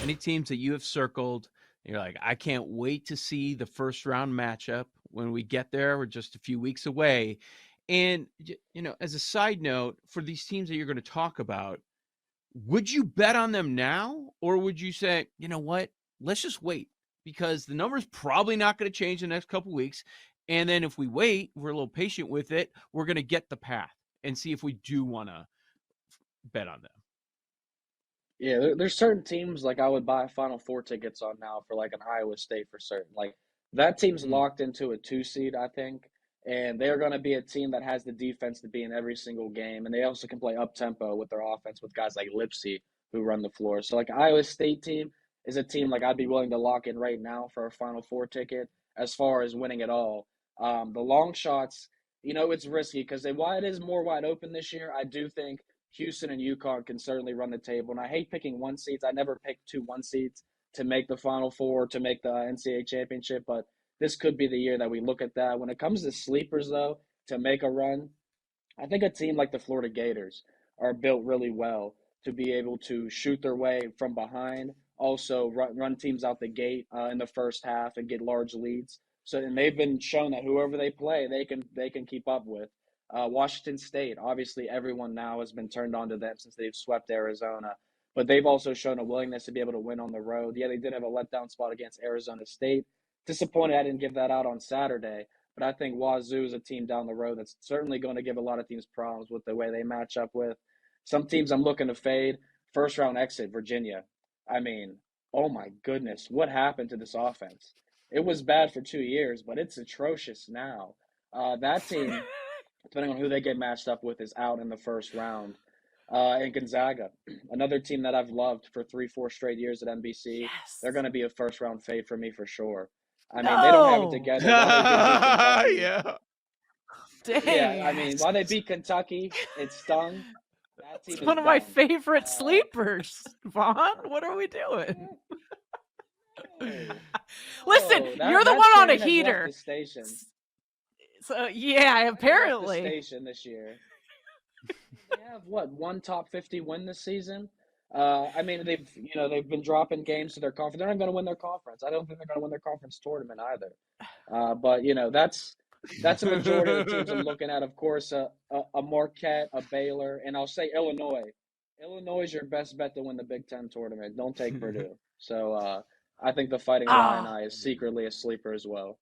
Any teams that you have circled, you're like, I can't wait to see the first round matchup when we get there. We're just a few weeks away. And, as a side note, for these teams that you're going to talk about, would you bet on them now? Or would you say, you know what? Let's just wait because the number's probably not going to change in the next couple weeks. And then if we wait, we're a little patient with it. We're going to get the path and see if we do want to bet on them. Yeah, there's certain teams like I would buy Final Four tickets on now for like an Iowa State for certain. Like that team's Mm. locked into a 2 seed, I think, and they're going to be a team that has the defense to be in every single game, and they also can play up tempo with their offense with guys like Lipsy who run the floor. So like Iowa State team is a team like I'd be willing to lock in right now for a Final Four ticket as far as winning it all. The long shots, it's risky because while it is more wide open this year, I do think Houston and UConn can certainly run the table. And I hate picking 1 seeds. I never pick 2 1 seeds to make the Final Four, to make the NCAA championship, but this could be the year that we look at that. When it comes to sleepers, though, to make a run, I think a team like the Florida Gators are built really well to be able to shoot their way from behind, also run teams out the gate in the first half and get large leads. So, and they've been shown that whoever they play, they can keep up with. Washington State, obviously, everyone now has been turned on to them since they've swept Arizona, but they've also shown a willingness to be able to win on the road. Yeah, they did have a letdown spot against Arizona State. Disappointed I didn't give that out on Saturday, but I think Wazoo is a team down the road that's certainly going to give a lot of teams problems with the way they match up with. Some teams I'm looking to fade. First round exit, Virginia. I mean, oh my goodness, what happened to this offense? It was bad for 2 years, but it's atrocious now. That team, depending on who they get matched up with, is out in the first round. And Gonzaga, another team that I've loved for 3, 4 straight years at NBC, they're Yes. going to be a first round fade for me for sure. I mean, they don't have it No. together. While they did beat Kentucky, Yeah. Dang. yeah, I mean, while they beat Kentucky, it stung. That It's team is one of my done. favorite Uh, sleepers. Vaughn, what are we doing? no, Listen, no, you're that the that one on a train has left heater. the station. So yeah, That has left the apparently. station this year. They have what, one top 50 win this season? I mean, they've been dropping games to their conference. They're not going to win their conference. I don't think they're going to win their conference tournament either. But that's a majority of the teams I'm looking at. Of course, a Marquette, a Baylor, and I'll say Illinois. Illinois is your best bet to win the Big Ten tournament. Don't take Purdue. So I think the Fighting Ah, Illini is secretly a sleeper as well.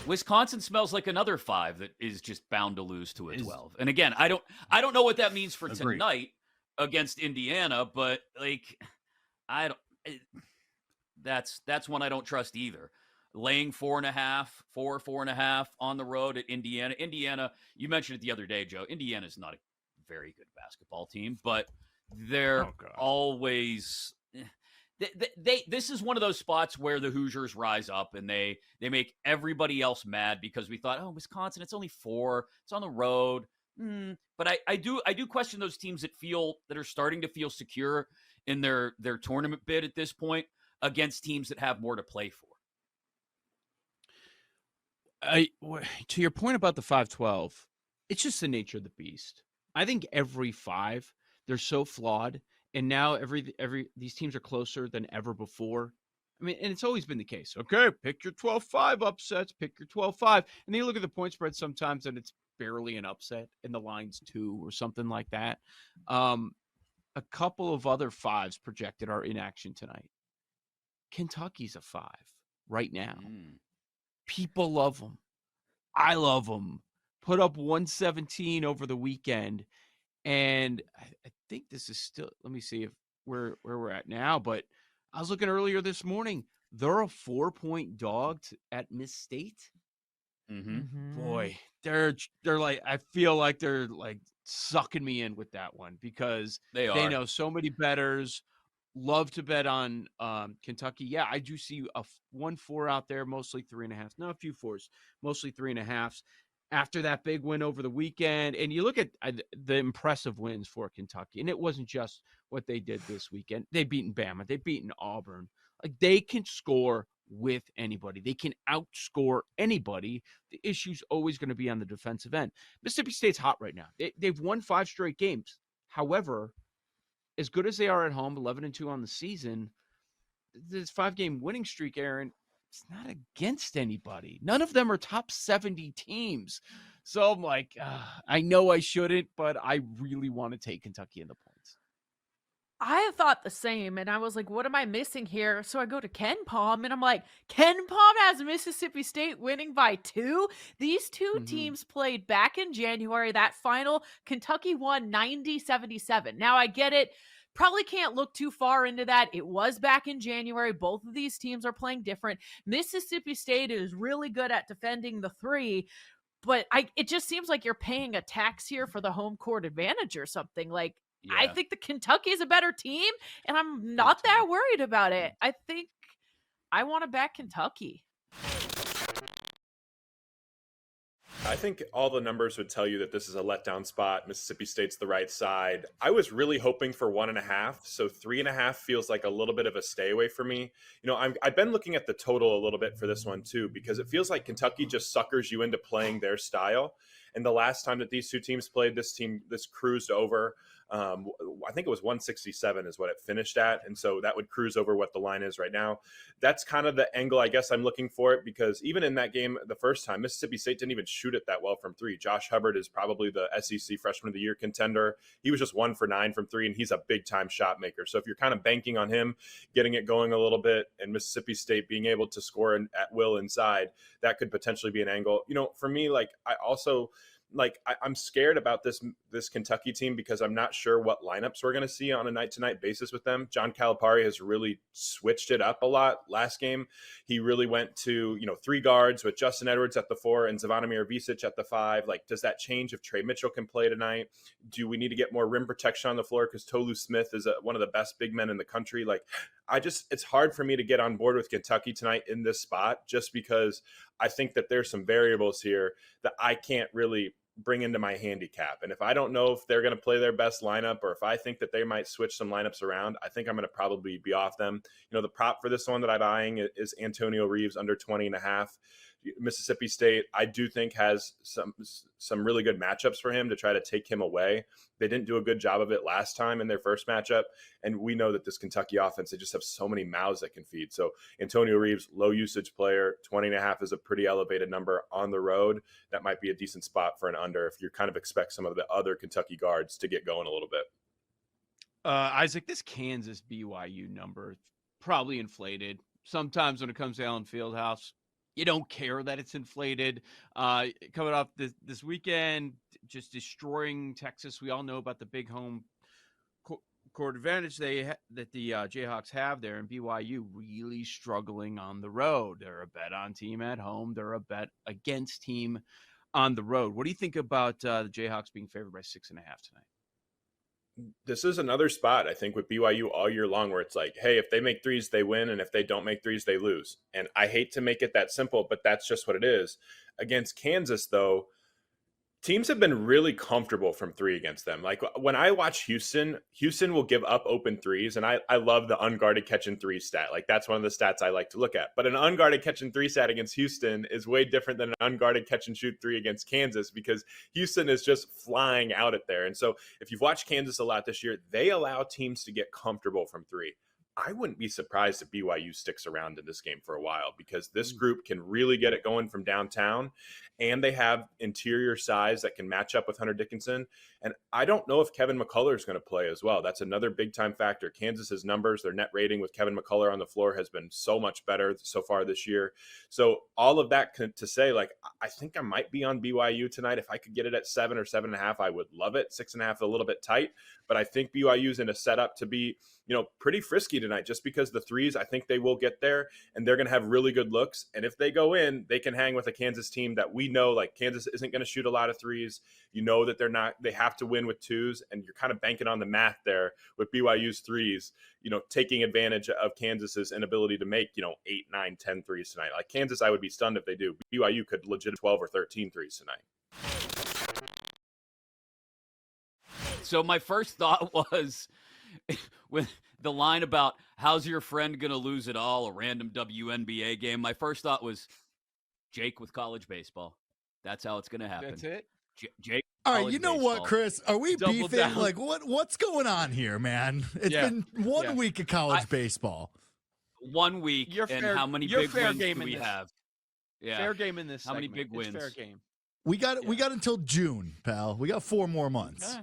Wisconsin smells like another 5 that is just bound to lose to a 12. And again, I don't know what that means for Agreed. tonight against Indiana, but like I don't that's one I don't trust either. Laying 4.5, 4.5 on the road at Indiana. Indiana, you mentioned it the other day, Joe. Indiana's not a very good basketball team, but they're always this is one of those spots where the Hoosiers rise up and they make everybody else mad because we thought, oh, Wisconsin, it's only 4, it's on the road. But I do question those teams that are starting to feel secure in their tournament bid at this point against teams that have more to play for. To your point about the 5-12, it's just the nature of the beast. I think every 5, they're so flawed. And now these teams are closer than ever before. I mean, and it's always been the case. Okay, pick your 12-5 upsets, pick your 12-5. And then you look at the point spread sometimes and it's barely an upset and the line's 2 or something like that. A couple of other 5s projected are in action tonight. Kentucky's a 5 right now. People love them. I love them. Put up 117 over the weekend. And I think this is still, let me see if where we're at now, but I was looking earlier this morning. They're a 4-point dog at Miss State. Boy, they're like, I feel like they're like sucking me in with that one because they know so many bettors love to bet on Kentucky. Yeah, I do see 1-4 out there, mostly 3.5. No, a few 4s, mostly 3.5s. After that big win over the weekend, and you look at the impressive wins for Kentucky, and it wasn't just what they did this weekend. They've beaten Bama. They've beaten Auburn. Like, they can score with anybody. They can outscore anybody. The issue's always going to be on the defensive end. Mississippi State's hot right now. They've won 5 straight games. However, as good as they are at home, 11-2 on the season, this 5-game winning streak, Aaron, it's not against anybody. None of them are top 70 teams. So I'm like, I know I shouldn't, but I really want to take Kentucky in the points. I thought the same, and I was like, what am I missing here? So I go to Ken Palm, and I'm like, Ken Palm has Mississippi State winning by 2? These 2 teams played back in January. That final, Kentucky won 90-77. Now, I get it. Probably can't look too far into that. It was back in January. Both of these teams are playing different. Mississippi State is really good at defending the 3, but it just seems like you're paying a tax here for the home court advantage or something. Like, Yeah. I think the Kentucky is a better team, and I'm not that worried about it. I think I want to back Kentucky. I think all the numbers would tell you that this is a letdown spot. Mississippi State's the right side. I was really hoping for 1.5, so 3.5 feels like a little bit of a stay away for me. You know, I've been looking at the total a little bit for this one too, because it feels like Kentucky just suckers you into playing their style. And the last time that these two teams played, this cruised over. I think it was 167 is what it finished at. And so that would cruise over what the line is right now. That's kind of the angle I guess I'm looking for it, because even in that game the first time, Mississippi State didn't even shoot it that well from 3. Josh Hubbard is probably the SEC Freshman of the Year contender. He was just 1 for 9 from 3, and he's a big-time shot maker. So if you're kind of banking on him getting it going a little bit and Mississippi State being able to score at will inside, that could potentially be an angle. You know, for me, like I also – I'm scared about this Kentucky team because I'm not sure what lineups we're going to see on a night-to-night basis with them. John Calipari has really switched it up a lot last game. He really went to, 3 guards with Justin Edwards at the 4 and Zvonimir Visic at the 5. Like, does that change if Trey Mitchell can play tonight? Do we need to get more rim protection on the floor because Tolu Smith is one of the best big men in the country? Like, it's hard for me to get on board with Kentucky tonight in this spot just because I think that there's some variables here that I can't really bring into my handicap. And if I don't know if they're going to play their best lineup, or if I think that they might switch some lineups around, I think I'm going to probably be off them. The prop for this one that I'm eyeing is Antonio Reeves under 20.5. Mississippi State, I do think, has some really good matchups for him to try to take him away. They didn't do a good job of it last time in their first matchup, and we know that this Kentucky offense, they just have so many mouths that can feed. So Antonio Reeves, low usage player, 20.5 is a pretty elevated number on the road. That might be a decent spot for an under if you kind of expect some of the other Kentucky guards to get going a little bit. Isaac, this Kansas BYU number probably inflated. Sometimes when it comes to Allen Fieldhouse, you don't care that it's inflated. Coming off this weekend, just destroying Texas. We all know about the big home court advantage that the Jayhawks have there, and BYU really struggling on the road. They're a bet on team at home. They're a bet against team on the road. What do you think about the Jayhawks being favored by 6.5 tonight? This is another spot, I think, with BYU all year long where it's like, hey, if they make threes, they win. And if they don't make threes, they lose. And I hate to make it that simple, but that's just what it is. Against Kansas, though, teams have been really comfortable from 3 against them. Like when I watch Houston will give up open threes. And I love the unguarded catch and 3 stat. Like that's one of the stats I like to look at. But an unguarded catch and 3 stat against Houston is way different than an unguarded catch and shoot 3 against Kansas, because Houston is just flying out at there. And so if you've watched Kansas a lot this year, they allow teams to get comfortable from 3. I wouldn't be surprised if BYU sticks around in this game for a while, because this group can really get it going from downtown, and they have interior size that can match up with Hunter Dickinson. And I don't know if Kevin McCullough is going to play as well. That's another big-time factor. Kansas's numbers, their net rating with Kevin McCullough on the floor has been so much better so far this year. So all of that to say, like, I think I might be on BYU tonight. If I could get it at 7 or 7.5, I would love it. 6.5 a little bit tight, but I think BYU's in a setup to be, pretty frisky tonight, just because the threes, I think they will get there, and they're going to have really good looks. And if they go in, they can hang with a Kansas team that we know, like, Kansas isn't going to shoot a lot of threes. That they have to win with 2s, and you're kind of banking on the math there with BYU's threes, taking advantage of Kansas's inability to make, 8, 9, 10 threes tonight. Like Kansas, I would be stunned if they do. BYU could legit 12 or 13 threes tonight. So my first thought was, with the line about how's your friend going to lose it all, a random WNBA game, my first thought was Jake with college baseball. That's how it's going to happen. That's it? All right, college you know baseball. what, Chris? Are we Double beefing? down. Like, what's going on here, man? It's Yeah. been one Yeah. week of college baseball. 1 week, You're and fair- how many you're big fair wins game do in we this. have? Yeah. Fair game in this. How many segment. big It's fair wins? game. We got until June, pal. We got 4 more months. Okay.